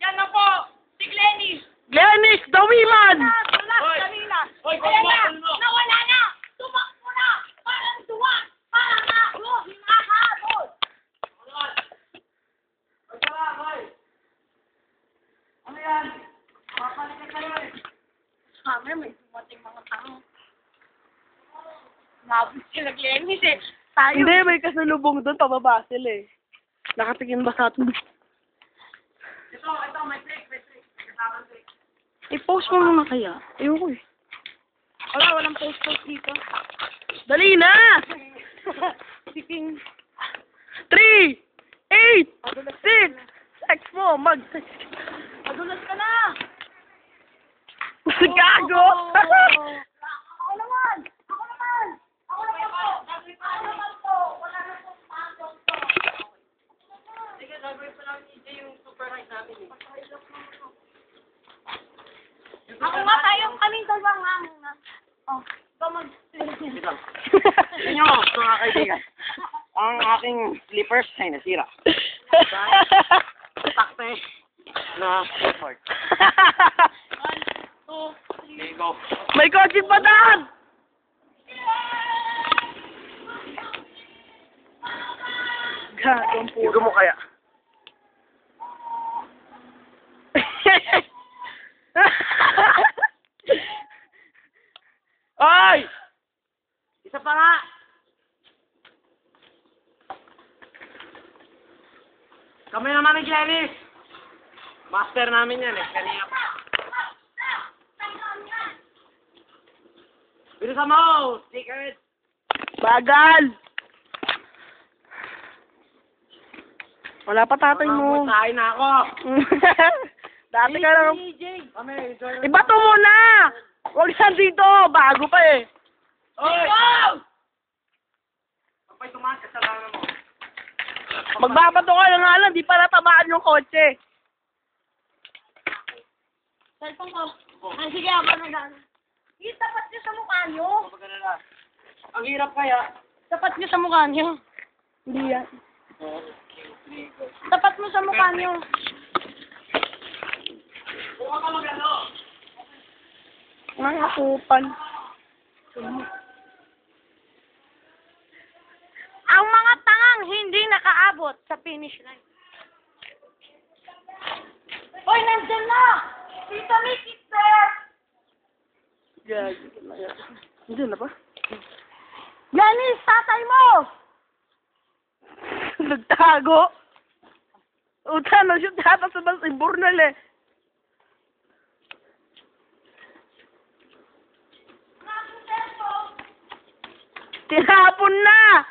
Yan na po, si Glennis. Glennis, the woman! Kanina. Ayan na, nawala na. Tumakbo na. Parang duwa. Parang ako. Hinahabol. Ano yan? Papalikan kayo eh. Sabi, may dumating mga tao. Nabot sila Glennis eh. Tayo. Hindi, may kasalubong doon, pababa sila eh. Nakatingin ba sa atin? Ito, may trick. Kasama trick. I-post mo muna kaya. Ayoko eh. Walang post dito. Dali na! Siping. 3, 8, 6, sex mo, mag-sex. Madulas ka na. Gago! Ako naman po. Wala na po pasok to. Sige, gagawin pa namin DJ yung super high namin eh. Ako nga tayong kaming dalawang nga muna. Oh, ikaw Wait lang. Tingnan mo, mga kaibigan. Ang aking slippers ay nasira. Takte na effort. There you go. May kotse pa daan! Gago ang Hugo mo kaya. Ay! Isa pa nga! Kami naman ni Glennis. Master namin yan eh. Kanina pa. Bilisan mo! Secret! Bagal! Wala pa tatay mo. Mamamuntahin na ako. Dati ka lang. Kami, enjoy lang. Ibato mo na! Huwag saan dito! Bago pa eh. Oy! Kapag tumakas ka sa langan mo. Magbabato ka na nga lang, di pa natamaan yung kotse. Cellphone ko. Ay, sige, ako na lang. Tapat niyo sa mukha niyo. Pagkalala. Ang hirap kaya. Tapat niyo sa mukha niyo. Hindi yan. Tapat mo sa mukha niyo. Huwag ka mag-ano. Mga kupan. Ang mga tangang hindi nakaabot sa finish line. Hoy, nandyan na! Tita Mickey, sir! Gago na yan. Hindi na ba? Yanis, tatay mo! Nagtago. Uta, nag-shoot yata sa bas Burnal eh. Tinapon na!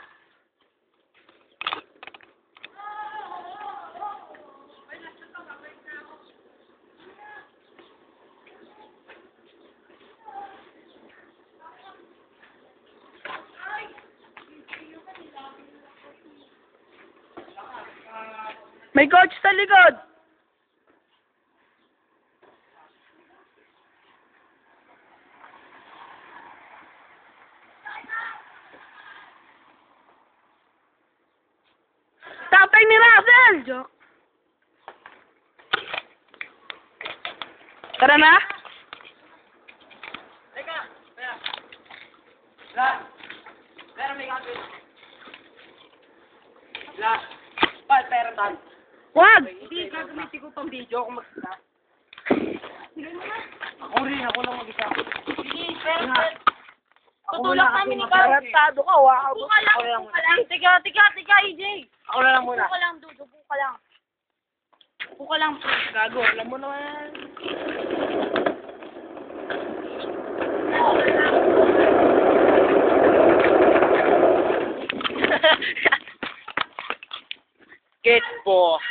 May coach sa likod! Tatay ni Russell! Joke. Tara na? Teka, kaya. Last. Pero may gagawin. Last. Pero tan. Wag! Hindi gagamitin ko pang video kung mag-isa. Ako rin, ako lang mag-isa. Sige, sir. Tutulak namin ikaw. Tarantado ka, wow. Upo ka lang. Tiga, EJ. Ako na lang muna. Upo ka lang, dude. Upo ka lang. Upo ka lang. Gago, alam mo naman. Get po.